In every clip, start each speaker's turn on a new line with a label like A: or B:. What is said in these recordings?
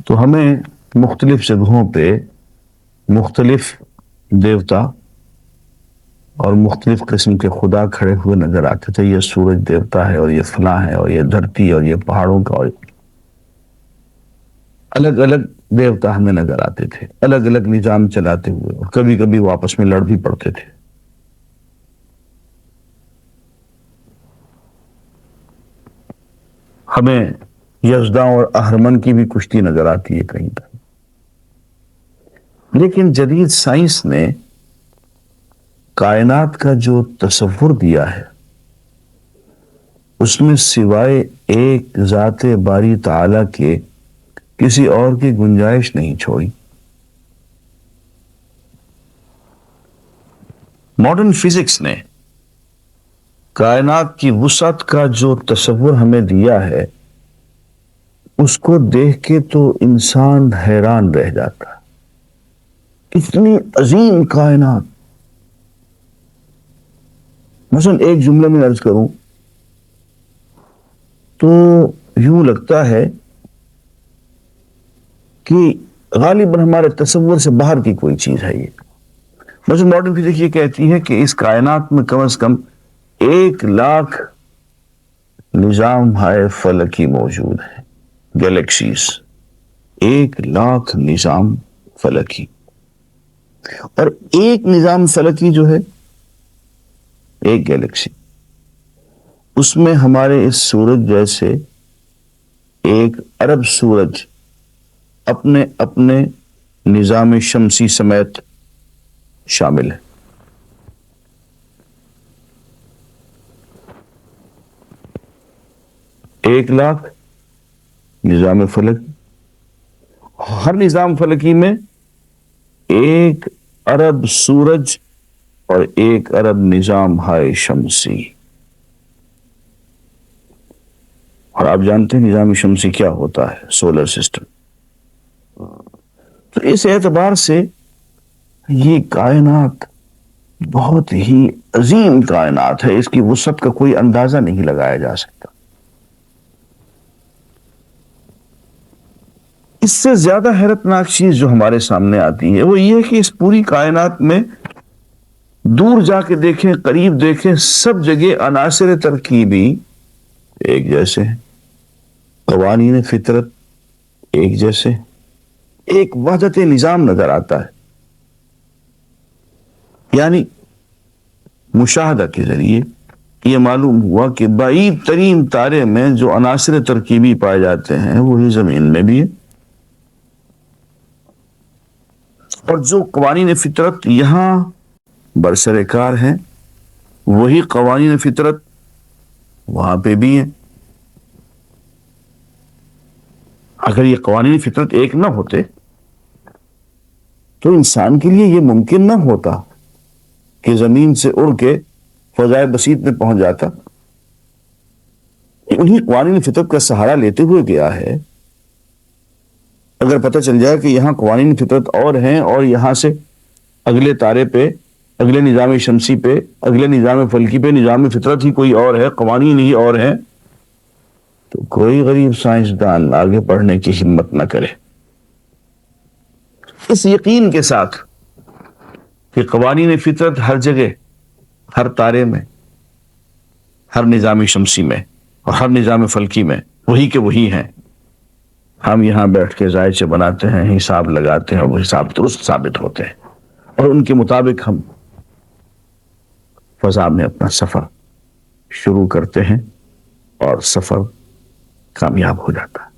A: تو ہمیں مختلف جگہوں پہ مختلف دیوتا اور مختلف قسم کے خدا کھڑے ہوئے نظر آتے تھے. یہ سورج دیوتا ہے اور یہ فلاں ہے اور یہ دھرتی اور یہ پہاڑوں کا، اور الگ الگ دیوتا ہمیں نظر آتے تھے، الگ الگ نظام چلاتے ہوئے، اور کبھی کبھی وہ آپس میں لڑ بھی پڑتے تھے. ہمیں یزداں اور اہرمن کی بھی کشتی نظر آتی ہے کہیں پر. لیکن جدید سائنس نے کائنات کا جو تصور دیا ہے اس میں سوائے ایک ذات باری تعالی کے کسی اور کی گنجائش نہیں چھوڑی. ماڈرن فزکس نے کائنات کی وسعت کا جو تصور ہمیں دیا ہے اس کو دیکھ کے تو انسان حیران رہ جاتا. اتنی عظیم کائنات. مثلا ایک جملے میں عرض کروں تو یوں لگتا ہے کہ غالباً ہمارے تصور سے باہر کی کوئی چیز ہے یہ. مثلا ماڈرن فزکس یہ کہتی ہے کہ اس کائنات میں کم از کم 1,00,000 نظام ہائے فلکی موجود ہیں، گیلیکسیز. 1,00,000 نظام فلکی، اور ایک نظام فلکی جو ہے ایک گیلیکسی، اس میں ہمارے اس سورج جیسے 1 ارب سورج اپنے اپنے نظام شمسی سمیت شامل ہے. ایک 1,00,000 نظام فلک، ہر نظام فلکی میں 1 ارب سورج اور 1 ارب نظام ہائے شمسی. اور آپ جانتے ہیں نظام شمسی کیا ہوتا ہے، سولر سسٹم. تو اس اعتبار سے یہ کائنات بہت ہی عظیم کائنات ہے، اس کی وسعت کا کوئی اندازہ نہیں لگایا جا سکتا. اس سے زیادہ حیرت ناک چیز جو ہمارے سامنے آتی ہے وہ یہ ہے کہ اس پوری کائنات میں دور جا کے دیکھیں، قریب دیکھیں، سب جگہ عناصر ترکیبی ایک جیسے ہیں، قوانین فطرت ایک جیسے، ایک وحدت نظام نظر آتا ہے. یعنی مشاہدہ کے ذریعے یہ معلوم ہوا کہ بعید ترین تارے میں جو عناصر ترکیبی پائے جاتے ہیں وہی زمین میں بھی ہے، اور جو قوانین فطرت یہاں برسر کار ہیں وہی قوانین فطرت وہاں پہ بھی ہیں. اگر یہ قوانین فطرت ایک نہ ہوتے تو انسان کے لیے یہ ممکن نہ ہوتا کہ زمین سے اڑ کے فضائے بسیط میں پہنچ جاتا. انہی قوانین فطرت کا سہارا لیتے ہوئے گیا ہے. اگر پتہ چل جائے کہ یہاں قوانین فطرت اور ہیں اور یہاں سے اگلے تارے پہ، اگلے نظام شمسی پہ، اگلے نظام فلکی پہ نظام فطرت ہی کوئی اور ہے، قوانین ہی اور ہیں، تو کوئی غریب سائنسدان آگے پڑھنے کی ہمت نہ کرے. اس یقین کے ساتھ کہ قوانین فطرت ہر جگہ، ہر تارے میں، ہر نظام شمسی میں اور ہر نظام فلکی میں وہی کے وہی ہیں، ہم یہاں بیٹھ کے ذائچے بناتے ہیں، حساب لگاتے ہیں، وہ حساب درست ثابت ہوتے ہیں، اور ان کے مطابق ہم فضا میں اپنا سفر شروع کرتے ہیں اور سفر کامیاب ہو جاتا ہے.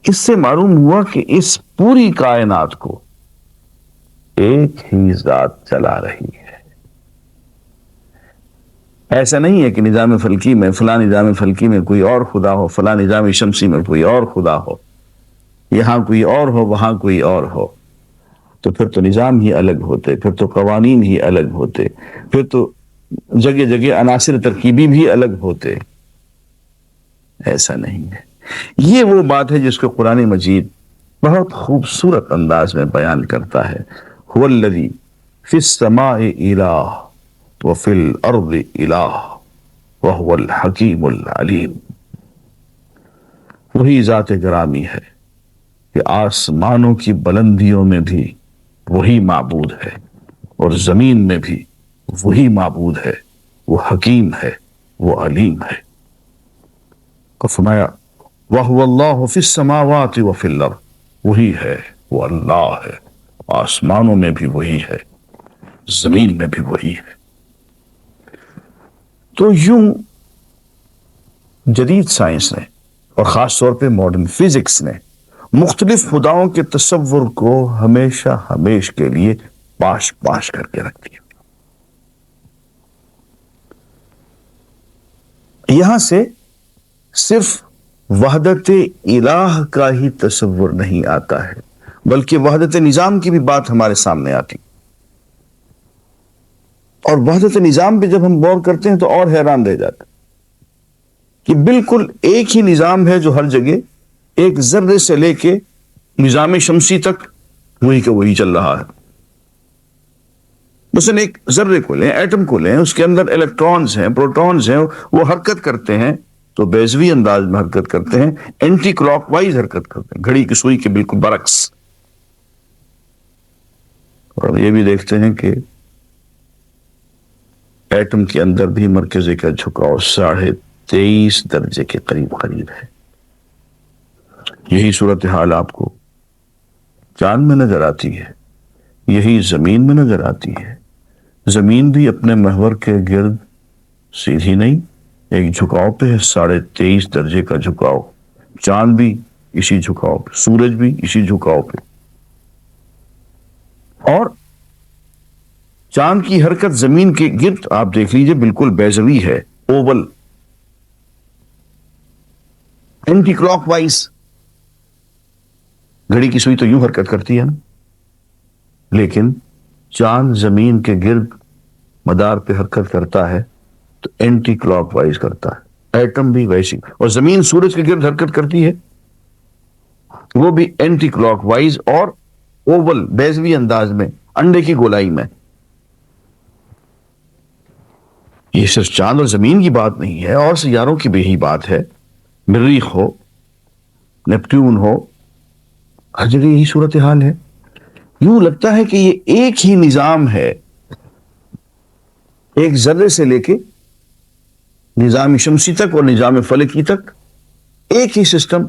A: اس سے معلوم ہوا کہ اس پوری کائنات کو ایک ہی ذات چلا رہی ہے. ایسا نہیں ہے کہ نظام فلکی میں، فلاں نظام فلکی میں کوئی اور خدا ہو، فلاں نظام شمسی میں کوئی اور خدا ہو، یہاں کوئی اور ہو، وہاں کوئی اور ہو. تو پھر تو نظام ہی الگ ہوتے، پھر تو قوانین ہی الگ ہوتے، پھر تو جگہ جگہ عناصر ترکیبی بھی الگ ہوتے. ایسا نہیں ہے. یہ وہ بات ہے جس کو قرآن مجید بہت خوبصورت انداز میں بیان کرتا ہے. هو الذی فی السماء الہ وفی الارض الہ وهو الحکیم العلیم. وہی ذات گرامی ہے کہ آسمانوں کی بلندیوں میں بھی وہی معبود ہے اور زمین میں بھی وہی معبود ہے، وہ حکیم ہے، وہ علیم ہے۔ اور فرمایا وَهُوَ اللَّهُ فِي السَّمَاوَاتِ وَفِي الْأَرْضِ، وہی ہے، وہ اللہ ہے، آسمانوں میں بھی وہی ہے، زمین میں بھی وہی ہے۔ تو یوں جدید سائنس نے اور خاص طور پہ ماڈرن فزکس نے مختلف خداؤں کے تصور کو ہمیشہ ہمیش کے لیے پاش پاش کر کے رکھ دیا۔ یہاں سے صرف وحدت الہ کا ہی تصور نہیں آتا ہے، بلکہ وحدت نظام کی بھی بات ہمارے سامنے آتی، اور وحدت نظام پہ جب ہم غور کرتے ہیں تو اور حیران رہ جاتے ہیں کہ بالکل ایک ہی نظام ہے جو ہر جگہ ایک ذرے سے لے کے نظام شمسی تک وہی کا وہی چل رہا ہے۔ مثلا ایک ذرے کو لیں، ایٹم کو لیں، اس کے اندر الیکٹرانز ہیں، پروٹونز ہیں، وہ حرکت کرتے ہیں تو بیضوی انداز میں حرکت کرتے ہیں، اینٹی کلاک وائز حرکت کرتے ہیں، گھڑی کی سوئی کے بالکل برعکس۔ اور یہ بھی دیکھتے ہیں کہ ایٹم کے اندر بھی مرکزی کا جھکاؤ 23.5 درجے کے قریب قریب ہے۔ یہی صورتحال آپ کو چاند میں نظر آتی ہے، یہی زمین میں نظر آتی ہے۔ زمین بھی اپنے محور کے گرد سیدھی نہیں، ایک جھکاؤ پہ ہے، 23.5 درجے کا جھکاؤ۔ چاند بھی اسی جھکاؤ پہ، سورج بھی اسی جھکاؤ پہ، اور چاند کی حرکت زمین کے گرد آپ دیکھ لیجئے بالکل بیضوی ہے، اوول، اینٹی کلاک وائز۔ گھڑی کی سوئی تو یوں حرکت کرتی ہے نا، لیکن چاند زمین کے گرد مدار پہ حرکت کرتا ہے تو اینٹی کلاک وائز کرتا ہے۔ ایٹم بھی ویسی، اور زمین سورج کے گرد حرکت کرتی ہے وہ بھی اینٹی کلاک وائز اور اوول بیضوی انداز میں، انڈے کی گولائی میں۔ یہ صرف چاند اور زمین کی بات نہیں ہے، اور سیاروں کی بھی یہی بات ہے، مریخ ہو، نیپٹون ہو، ہر جگہ یہی صورتحال ہے۔ یوں لگتا ہے کہ یہ ایک ہی نظام ہے، ایک ذرے سے لے کے نظام شمسی تک اور نظام فلکی تک ایک ہی سسٹم۔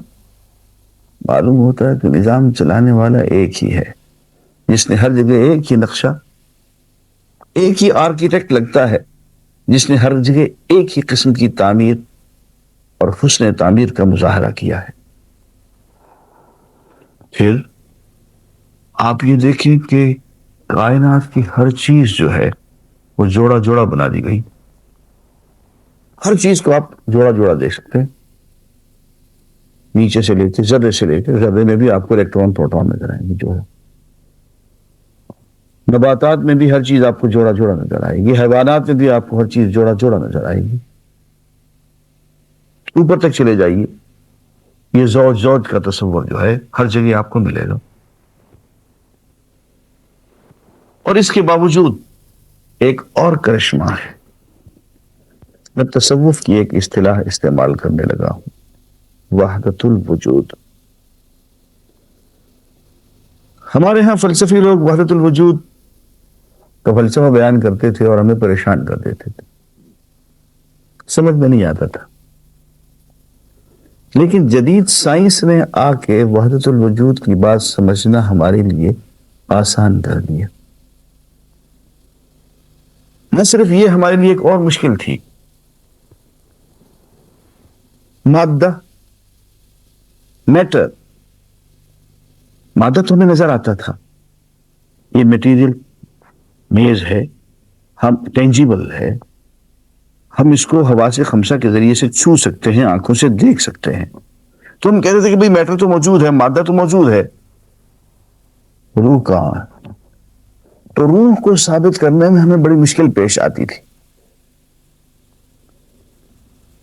A: معلوم ہوتا ہے کہ نظام چلانے والا ایک ہی ہے، جس نے ہر جگہ ایک ہی نقشہ، ایک ہی آرکیٹیکٹ لگتا ہے، جس نے ہر جگہ ایک ہی قسم کی تعمیر اور حسن تعمیر کا مظاہرہ کیا ہے۔ پھر آپ یہ دیکھیں کہ کائنات کی ہر چیز جو ہے وہ جوڑا جوڑا بنا دی گئی۔ ہر چیز کو آپ جوڑا جوڑا دیکھ سکتے ہیں، نیچے سے لے کے ذرے سے لے کے، ذرے میں بھی آپ کو الیکٹران پروٹون نظر آئیں گے جو ہے۔ نباتات میں بھی ہر چیز آپ کو جوڑا جوڑا نظر آئے گی، حیوانات میں بھی آپ کو ہر چیز جوڑا جوڑا نظر آئے گی۔ اوپر تک چلے جائیے، یہ زوج زوج کا تصور جو ہے ہر جگہ آپ کو ملے گا۔ اور اس کے باوجود ایک اور کرشمہ ہے، میں تصوف کی ایک اصطلاح استعمال کرنے لگا ہوں، وحدت الوجود۔ ہمارے ہاں فلسفی لوگ وحدت الوجود کا فلسفہ بیان کرتے تھے اور ہمیں پریشان کر دیتے تھے، سمجھ میں نہیں آتا تھا۔ لیکن جدید سائنس نے آ کے وحدت الوجود کی بات سمجھنا ہمارے لیے آسان کر دیا۔ نہ صرف یہ، ہمارے لیے ایک اور مشکل تھی، مادہ، میٹر۔ مادہ تو ہمیں نظر آتا تھا، یہ میٹیریل میز ہے، ہم ٹینجیبل ہے، ہم اس کو حواس خمسہ کے ذریعے سے چھو سکتے ہیں، آنکھوں سے دیکھ سکتے ہیں۔ تو ہم کہتے تھے کہ بھئی میٹر تو موجود ہے، مادہ تو موجود ہے، روح کہاں ہے؟ تو روح کو ثابت کرنے میں ہمیں بڑی مشکل پیش آتی تھی،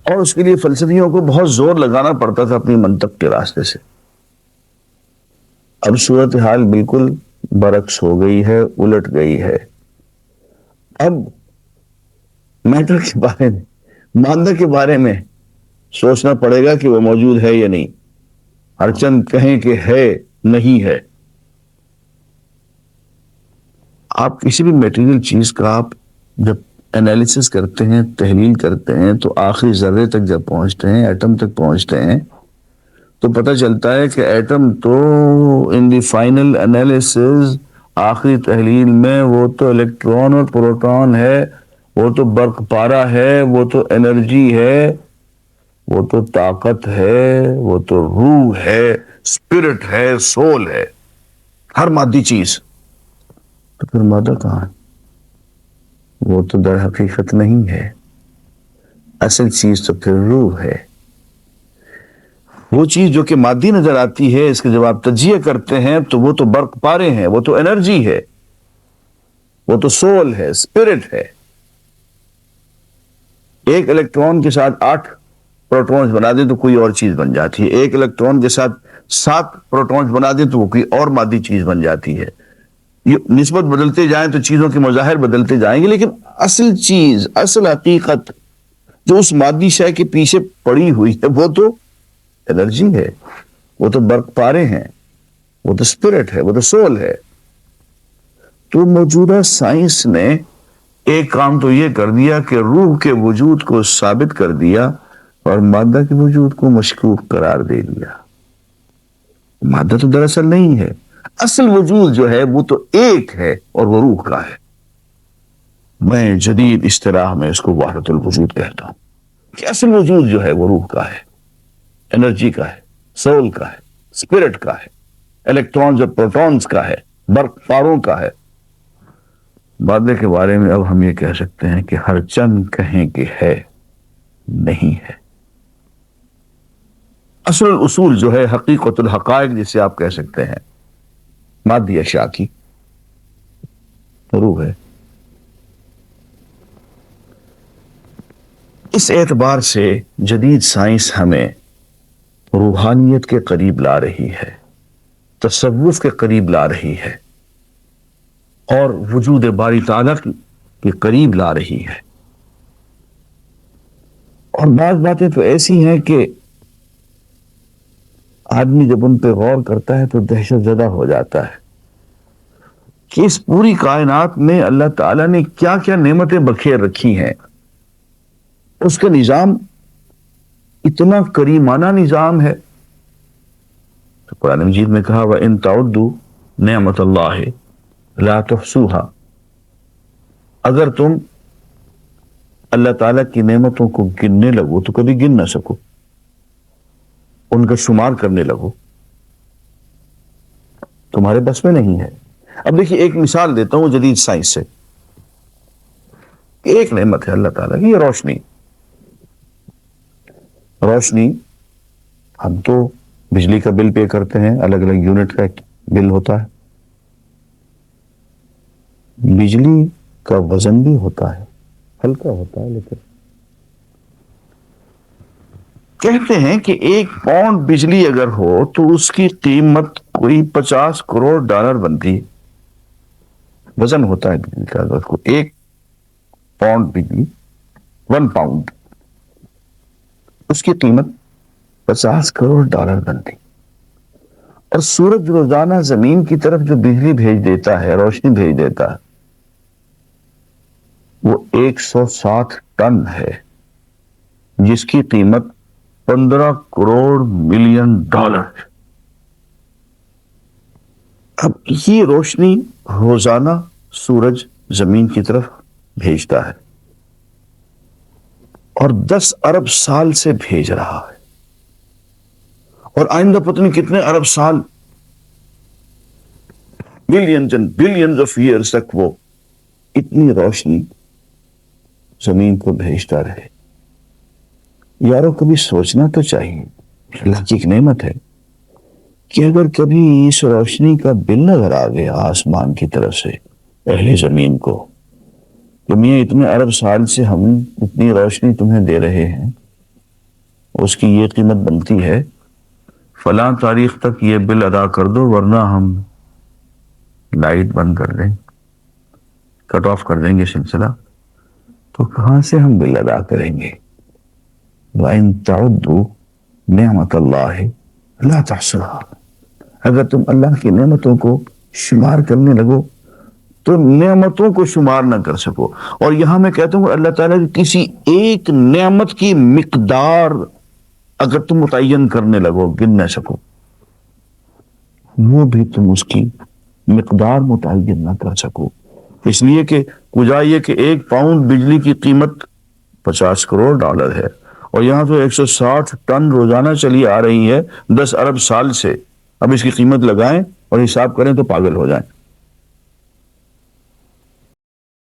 A: اور اس کے لیے فلسفیوں کو بہت زور لگانا پڑتا تھا اپنی منطق کے راستے سے۔ اب صورتحال بالکل برعکس ہو گئی ہے، الٹ گئی ہے۔ اب میٹر کے بارے میں، مادہ کے بارے میں سوچنا پڑے گا کہ وہ موجود ہے یا نہیں۔ ہر چند کہیں کہ ہے نہیں ہے. آپ کسی بھی میٹیریل چیز کا آپ جب انالیسس کرتے ہیں، تحلیل کرتے ہیں، تو آخری ذرے تک جب پہنچتے ہیں، ایٹم تک پہنچتے ہیں، تو پتہ چلتا ہے کہ ایٹم تو ان دی فائنل انالیسس، آخری تحلیل میں، وہ تو الیکٹران اور پروٹون ہے، وہ تو برق پارا ہے، وہ تو انرجی ہے، وہ تو طاقت ہے، وہ تو روح ہے، اسپرٹ ہے، سول ہے، ہر مادی چیز. تو پھر مادہ کہاں ہے؟ وہ تو در حقیقت نہیں ہے. اصل چیز تو پھر روح ہے. وہ چیز جو کہ مادی نظر آتی ہے، اس کے جب آپ تجزیہ کرتے ہیں تو وہ تو برق پارے ہیں، وہ تو انرجی ہے، وہ تو سول ہے، اسپرٹ ہے. ایک الیکٹران کے ساتھ 8 پروٹونز بنا دیں تو کوئی اور چیز بن جاتی ہے. ایک الیکٹران کے ساتھ 7 پروٹونز بنا دیں تو وہ کوئی اور مادی چیز بن جاتی ہے. یہ نسبت بدلتے جائیں تو چیزوں کے مظاہر بدلتے جائیں گے، لیکن اصل چیز، اصل حقیقت جو اس مادی شے کے پیچھے پڑی ہوئی ہے، وہ تو انرجی ہے، وہ تو برق پارے ہیں، وہ تو اسپرٹ ہے، وہ تو سول ہے. تو موجودہ سائنس نے ایک کام تو یہ کر دیا کہ روح کے وجود کو ثابت کر دیا اور مادہ کے وجود کو مشکوک قرار دے دیا. مادہ تو دراصل نہیں ہے. اصل وجود جو ہے وہ تو ایک ہے اور وہ روح کا ہے. میں جدید اصطلاح میں اس کو وحدت الوجود کہتا ہوں کہ اصل وجود جو ہے وہ روح کا ہے، انرجی کا ہے، سول کا ہے، اسپرٹ کا ہے، الیکٹرانز اور پروٹونز کا ہے، برق پاروں کا ہے. مادے کے بارے میں اب ہم یہ کہہ سکتے ہیں کہ ہر چند کہیں کہ ہے، نہیں ہے. اصل اصول جو ہے، حقیقت الحقائق جسے آپ کہہ سکتے ہیں، مادی اشیاء کی، روح ہے. اس اعتبار سے جدید سائنس ہمیں روحانیت کے قریب لا رہی ہے، تصوف کے قریب لا رہی ہے، اور وجود باری تعالیٰ کے قریب لا رہی ہے. اور بعض باتیں تو ایسی ہیں کہ آدمی جب ان پہ غور کرتا ہے تو دہشت زدہ ہو جاتا ہے کہ اس پوری کائنات میں اللہ تعالیٰ نے کیا کیا نعمتیں بکھیر رکھی ہیں. اس کا نظام اتنا کریمانہ نظام ہے. تو قرآن مجید میں کہا وَإِن تَعُدُّوا نِعْمَتَ اللَّهِ لَا تُحْصُوهَا، اگر تم اللہ تعالیٰ کی نعمتوں کو گننے لگو تو کبھی گن نہ سکو، ان کا شمار کرنے لگو تمہارے بس میں نہیں ہے. اب دیکھیے ایک مثال دیتا ہوں جدید سائنس سے. ایک نعمت ہے اللہ تعالیٰ کی، یہ روشنی. روشنی، ہم تو بجلی کا بل پے کرتے ہیں، الگ الگ یونٹ کا ایک بل ہوتا ہے. بجلی کا وزن بھی ہوتا ہے، ہلکا ہوتا ہے، لیکن کہتے ہیں کہ 1 پاؤنڈ بجلی اگر ہو تو اس کی قیمت کوئی $50 کروڑ بنتی ہے. وزن ہوتا ہے بجلی کا. اگر کو 1 پاؤنڈ بجلی، 1 پاؤنڈ، اس کی قیمت $50 کروڑ بنتی. اور سورج روزانہ زمین کی طرف جو بجلی بھیج دیتا ہے، روشنی بھیج دیتا ہے، وہ 160 ٹن ہے، جس کی قیمت $15 کروڑ ملین. اب یہ روشنی روزانہ سورج زمین کی طرف بھیجتا ہے اور 10 ارب سال سے بھیج رہا ہے، اور آئندہ پتہ نہیں کتنے ارب سال، billions and billions of years تک وہ اتنی روشنی زمین کو بھیجتا رہے. یارو کبھی سوچنا تو چاہیے، اللہ کی ایک نعمت ہے کہ اگر کبھی اس روشنی کا بل نظر آ گیا آسمان کی طرف سے اہل زمین کو کہ میاں اتنے ارب سال سے ہم اتنی روشنی تمہیں دے رہے ہیں، اس کی یہ قیمت بنتی ہے، فلاں تاریخ تک یہ بل ادا کر دو ورنہ ہم لائٹ بند کر دیں، کٹ آف کر دیں گے سلسلہ. تو کہاں سے ہم بل ادا کریں گے؟ وَإِن تَعُدُّوا نِعْمَتَ اللَّهِ لَا تُحْصُوهَا. اگر تم اللہ کی نعمتوں کو شمار کرنے لگو تو نعمتوں کو شمار نہ کر سکو. اور یہاں میں کہتا ہوں اللہ تعالیٰ کی کسی ایک نعمت کی مقدار اگر تم متعین کرنے لگو گن نہ سکو، وہ بھی تم اس کی مقدار متعین نہ کر سکو. اس لیے کہ کجا یہ کہ 1 پاؤنڈ بجلی کی قیمت $50 کروڑ ہے، اور یہاں تو 160 ٹن روزانہ چلی آ رہی ہے 10 ارب سال سے. اب اس کی قیمت لگائیں اور حساب کریں تو پاگل ہو جائیں.